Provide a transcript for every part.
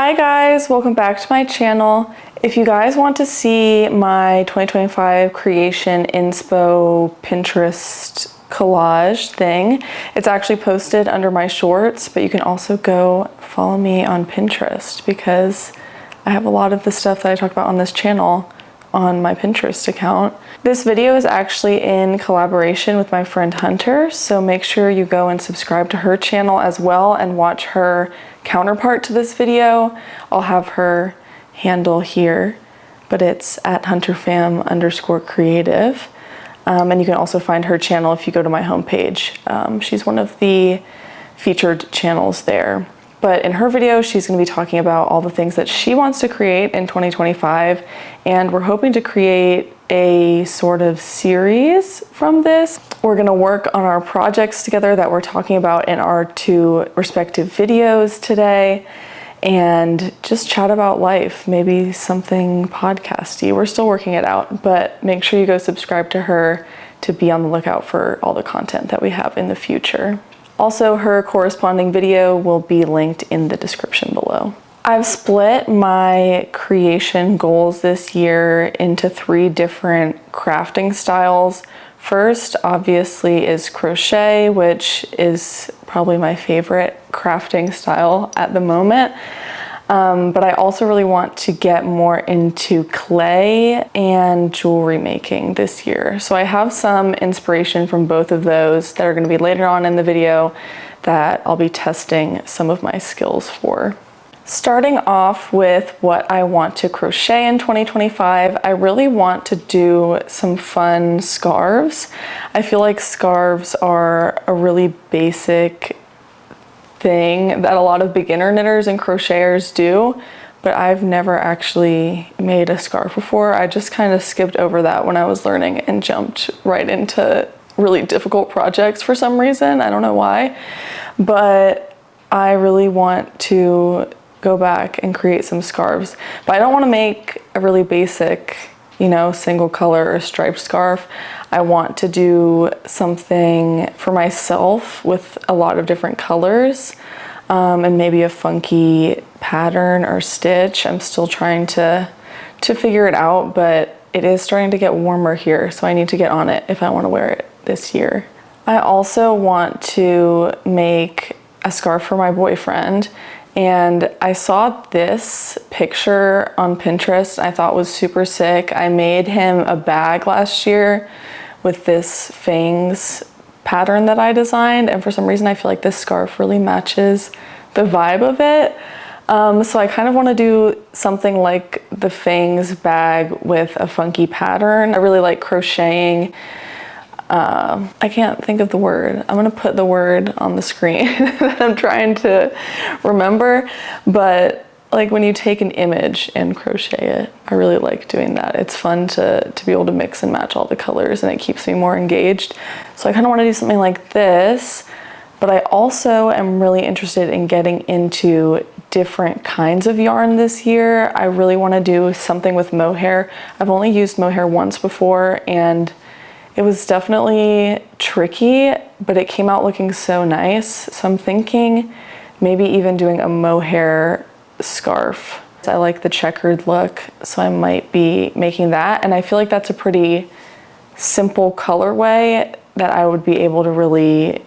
Hi guys, welcome back to my channel. If you guys want to see my 2025 creation inspo Pinterest collage thing, it's actually posted under my shorts, but you can also go follow me on Pinterest because I have a lot of the stuff that I talk about on this channel on my Pinterest account. This video is actually in collaboration with my friend Hunter, so make sure you go and subscribe to her channel as well and watch her counterpart to this video. I'll have her handle here, but it's at hunterfam_creative. And you can also find her channel if you go to my homepage. She's one of the featured channels there. But in her video, she's going to be talking about all the things that she wants to create in 2025. And we're hoping to create a sort of series from this. We're going to work on our projects together that we're talking about in our two respective videos today and just chat about life, maybe something podcasty. We're still working it out, but make sure you go subscribe to her to be on the lookout for all the content that we have in the future. Also, her corresponding video will be linked in the description below. I've split my creation goals this year into 3 different crafting styles. First, obviously, is crochet, which is probably my favorite crafting style at the moment. But I also really want to get more into clay and jewelry making this year. So I have some inspiration from both of those that are going to be later on in the video that I'll be testing some of my skills for. Starting off with what I want to crochet in 2025, I really want to do some fun scarves. I feel like scarves are a really basic thing that a lot of beginner knitters and crocheters do, but I've never actually made a scarf before. I just kind of skipped over that when I was learning and jumped right into really difficult projects for some reason. I don't know why, but I really want to go back and create some scarves. But I don't want to make a really basic, single color or striped scarf. I want to do something for myself with a lot of different colors and maybe a funky pattern or stitch. I'm still trying to figure it out, but it is starting to get warmer here, so I need to get on it if I want to wear it this year. I also want to make a scarf for my boyfriend. And I saw this picture on Pinterest I thought was super sick. I made him a bag last year with this fangs pattern that I designed, and for some reason I feel like this scarf really matches the vibe of it. So I kind of want to do something like the fangs bag with a funky pattern. I really like crocheting. I can't think of the word. I'm gonna put the word on the screen that I'm trying to remember, but like when you take an image and crochet it, I really like doing that. It's fun to be able to mix and match all the colors, and it keeps me more engaged. So I kind of want to do something like this, but I also am really interested in getting into different kinds of yarn this year. I really want to do something with mohair. I've only used mohair once before, and it was definitely tricky, but it came out looking so nice. So I'm thinking maybe even doing a mohair scarf. I like the checkered look, so I might be making that. And I feel like that's a pretty simple colorway that I would be able to really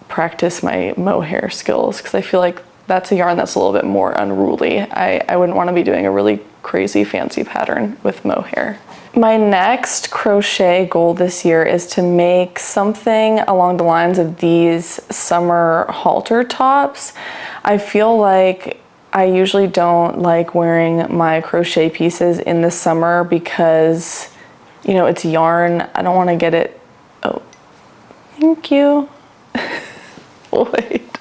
practice my mohair skills, because I feel like that's a yarn that's a little bit more unruly. I wouldn't want to be doing a really crazy fancy pattern with mohair. My next crochet goal this year is to make something along the lines of these summer halter tops. I feel like I usually don't like wearing my crochet pieces in the summer because, it's yarn. I don't want to get it. Oh, thank you. Wait.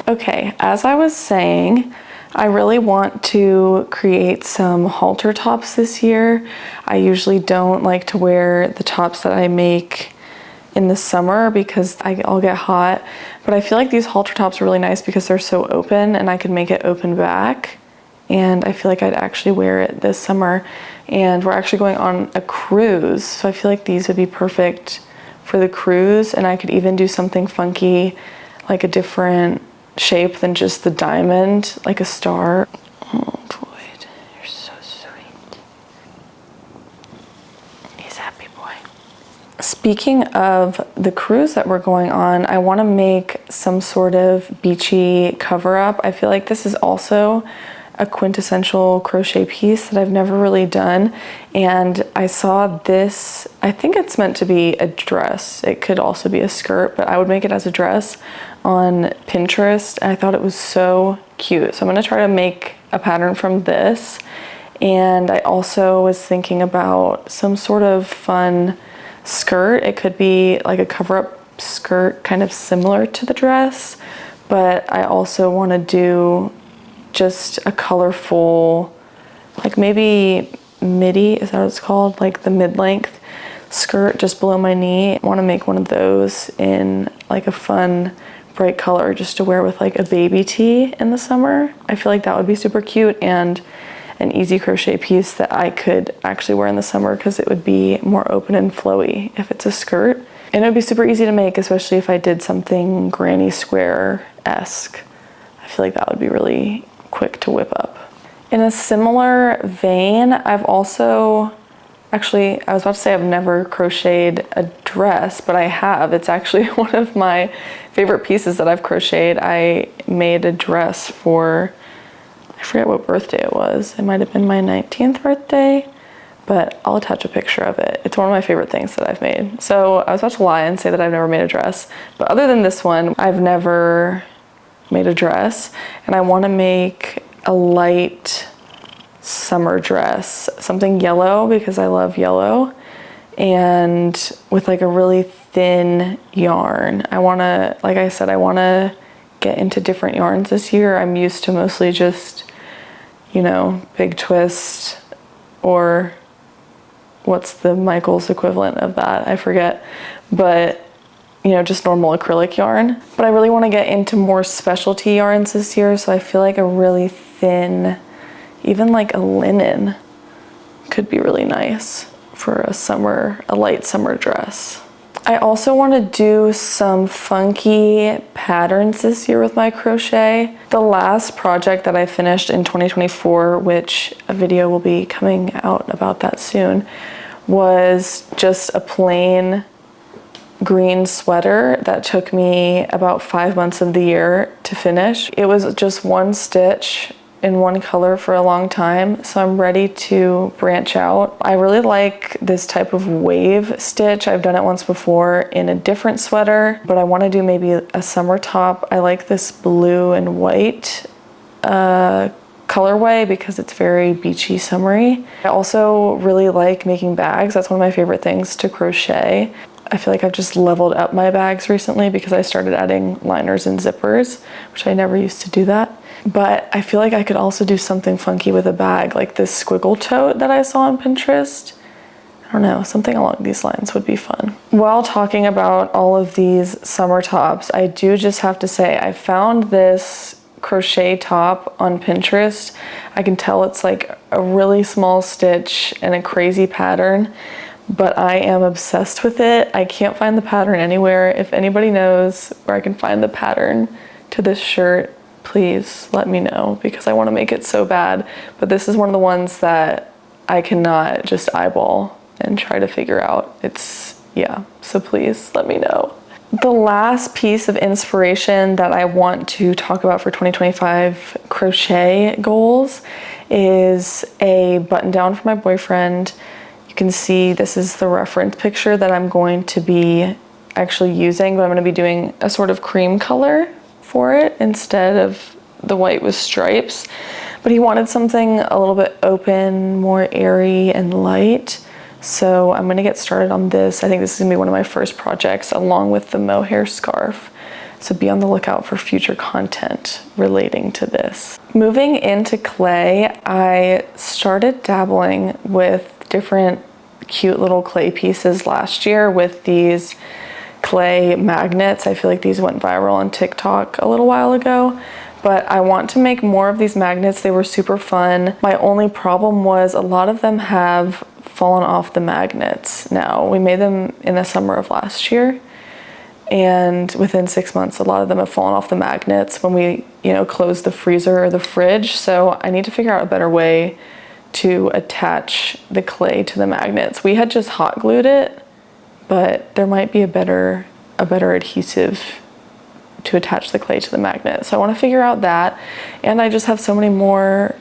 Okay, as I was saying, I really want to create some halter tops this year. I usually don't like to wear the tops that I make in the summer because I'll get hot, but I feel like these halter tops are really nice because they're so open and I can make it open back, and I feel like I'd actually wear it this summer. And we're actually going on a cruise, so I feel like these would be perfect for the cruise, and I could even do something funky, like a different shape than just the diamond, like a star. Oh, Floyd, you're so sweet. He's a happy boy. Speaking of the cruise that we're going on, I want to make some sort of beachy cover-up. I feel like this is also a quintessential crochet piece that I've never really done, and I saw this, I think it's meant to be a dress. It could also be a skirt, but I would make it as a dress on Pinterest. I thought it was so cute. So I'm gonna try to make a pattern from this. And I also was thinking about some sort of fun skirt. It could be like a cover-up skirt, kind of similar to the dress, but I also want to do just a colorful, like maybe midi, is that what it's called? Like the mid-length skirt just below my knee. I want to make one of those in like a fun, bright color just to wear with like a baby tee in the summer. I feel like that would be super cute and an easy crochet piece that I could actually wear in the summer because it would be more open and flowy if it's a skirt. And it would be super easy to make, especially if I did something granny square-esque. I feel like that would be really quick to whip up. In a similar vein, I've also, actually, I was about to say I've never crocheted a dress, but I have. It's actually one of my favorite pieces that I've crocheted. I made a dress for, I forget what birthday it was. It might have been my 19th birthday, but I'll attach a picture of it. It's one of my favorite things that I've made. So I was about to lie and say that I've never made a dress, but other than this one, I've never made a dress, and I want to make a light summer dress, something yellow because I love yellow, and with like a really thin yarn. I want to, like I said, I want to get into different yarns this year. I'm used to mostly just, you know, big twist, or what's the Michaels equivalent of that? I forget, but you know, just normal acrylic yarn. But I really want to get into more specialty yarns this year, so I feel like a really thin, even like a linen, could be really nice for a light summer dress. I also want to do some funky patterns this year with my crochet. The last project that I finished in 2024, which a video will be coming out about that soon, was just a plain green sweater that took me about 5 months of the year to finish. It was just one stitch in one color for a long time, so I'm ready to branch out. I really like this type of wave stitch. I've done it once before in a different sweater, but I want to do maybe a summer top. I like this blue and white colorway because it's very beachy, summery. I also really like making bags. That's one of my favorite things to crochet. I feel like I've just leveled up my bags recently because I started adding liners and zippers, which I never used to do that. But I feel like I could also do something funky with a bag, like this squiggle tote that I saw on Pinterest. I don't know, something along these lines would be fun. While talking about all of these summer tops, I do just have to say I found this crochet top on Pinterest. I can tell it's like a really small stitch and a crazy pattern, but I am obsessed with it. I can't find the pattern anywhere. If anybody knows where I can find the pattern to this shirt, please let me know because I want to make it so bad. But this is one of the ones that I cannot just eyeball and try to figure out. Yeah, so please let me know. The last piece of inspiration that I want to talk about for 2025 crochet goals is a button down for my boyfriend. You can see this is the reference picture that I'm going to be actually using, but I'm going to be doing a sort of cream color for it instead of the white with stripes. But he wanted something a little bit open, more airy and light. So I'm gonna get started on this. I think this is gonna be one of my first projects along with the mohair scarf. So be on the lookout for future content relating to this. Moving into clay, I started dabbling with different cute little clay pieces last year with these clay magnets. I feel like these went viral on TikTok a little while ago, but I want to make more of these magnets. They were super fun. My only problem was a lot of them have fallen off the magnets now. We made them in the summer of last year, And within 6 months, a lot of them have fallen off the magnets when we, close the freezer or the fridge. So I need to figure out a better way to attach the clay to the magnets. We had just hot glued it, but there might be a better adhesive to attach the clay to the magnet. So I want to figure out that. And I just have so many more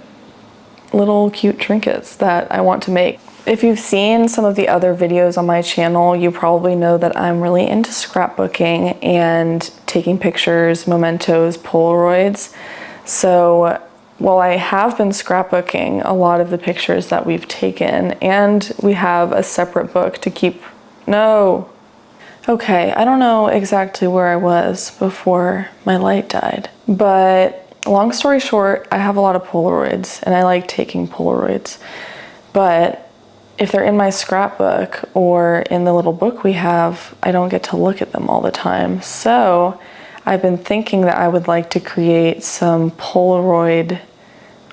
little cute trinkets that I want to make. If you've seen some of the other videos on my channel, you probably know that I'm really into scrapbooking and taking pictures, mementos, Polaroids. So while I have been scrapbooking a lot of the pictures that we've taken, and we have a separate book to keep, okay, I don't know exactly where I was before my light died, but long story short, I have a lot of Polaroids and I like taking Polaroids, but if they're in my scrapbook or in the little book we have, I don't get to look at them all the time. So I've been thinking that I would like to create some Polaroid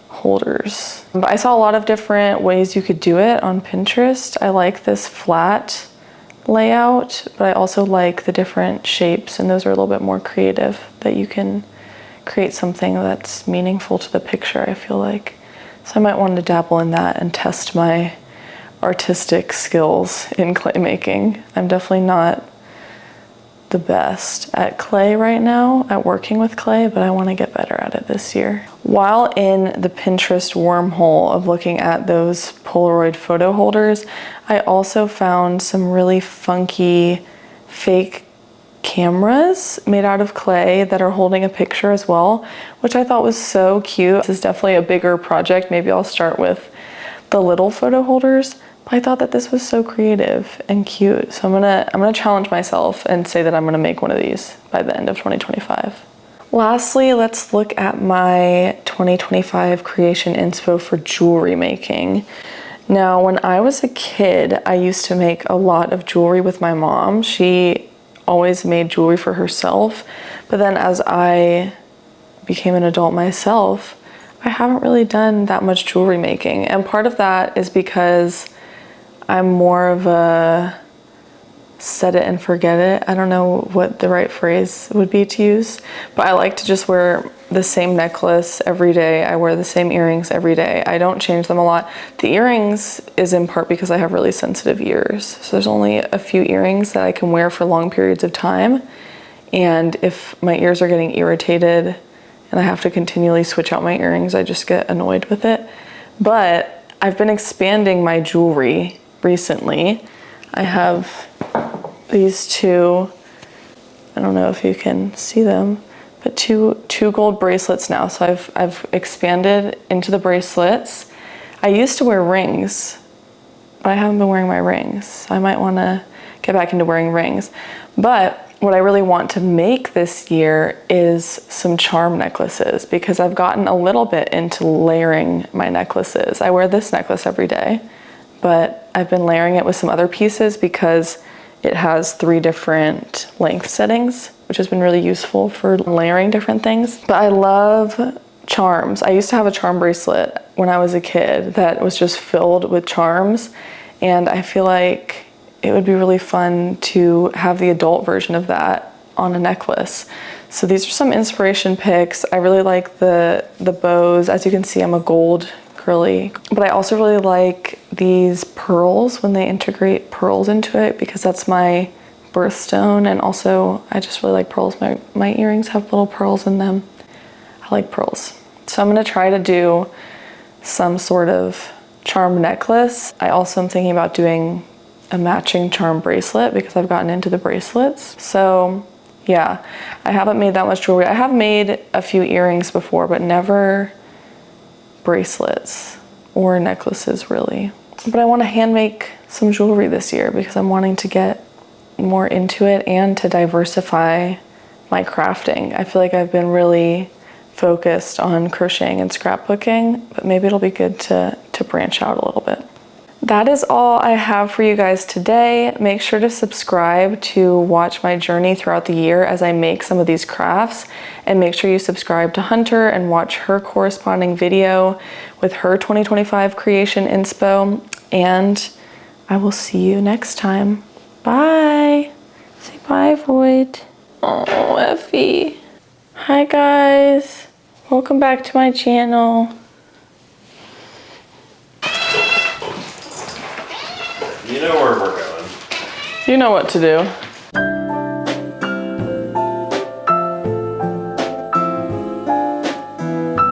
holders. But I saw a lot of different ways you could do it on Pinterest. I like this flat layout, but I also like the different shapes, and those are a little bit more creative, that you can create something that's meaningful to the picture, I feel like. So I might want to dabble in that and test my artistic skills in clay making. I'm definitely not the best at clay right now, at working with clay, but I want to get better at it this year. While in the Pinterest wormhole of looking at those Polaroid photo holders, I also found some really funky fake cameras made out of clay that are holding a picture as well, which I thought was so cute. This is definitely a bigger project. Maybe I'll start with the little photo holders, but I thought that this was so creative and cute. So I'm gonna challenge myself and say that I'm gonna make one of these by the end of 2025. Lastly, let's look at my 2025 creation inspo for jewelry making. Now, when I was a kid, I used to make a lot of jewelry with my mom. She always made jewelry for herself, but then as I became an adult myself, I haven't really done that much jewelry making. And part of that is because I'm more of a set it and forget it. I don't know what the right phrase would be to use, but I like to just wear the same necklace every day. I wear the same earrings every day. I don't change them a lot. The earrings is in part because I have really sensitive ears. So there's only a few earrings that I can wear for long periods of time. And if my ears are getting irritated and I have to continually switch out my earrings, I just get annoyed with it. But I've been expanding my jewelry recently. I have these two, I don't know if you can see them, but two gold bracelets now. So I've expanded into the bracelets. I used to wear rings, but I haven't been wearing my rings. So I might want to get back into wearing rings. But what I really want to make this year is some charm necklaces, because I've gotten a little bit into layering my necklaces. I wear this necklace every day, but I've been layering it with some other pieces because it has 3 different length settings, which has been really useful for layering different things. But I love charms. I used to have a charm bracelet when I was a kid that was just filled with charms, and I feel like it would be really fun to have the adult version of that on a necklace. So these are some inspiration picks. I really like the bows. As you can see, I'm a gold girly, but I also really like these pearls when they integrate pearls into it, because that's my birthstone, and also I just really like pearls. My earrings have little pearls in them. I like pearls. So I'm gonna try to do some sort of charm necklace. I also am thinking about doing a matching charm bracelet because I've gotten into the bracelets. So yeah, I haven't made that much jewelry. I have made a few earrings before, but never bracelets or necklaces really. But I want to hand make some jewelry this year because I'm wanting to get more into it and to diversify my crafting. I feel like I've been really focused on crocheting and scrapbooking, but maybe it'll be good to branch out a little bit. That is all I have for you guys today. Make sure to subscribe to watch my journey throughout the year as I make some of these crafts, and make sure you subscribe to Hunter and watch her corresponding video with her 2025 creation inspo, and I will see you next time. Bye. Say Bye, Void. Oh, Effie. Hi, guys. Welcome back to my channel. You know where we're going. You know what to do.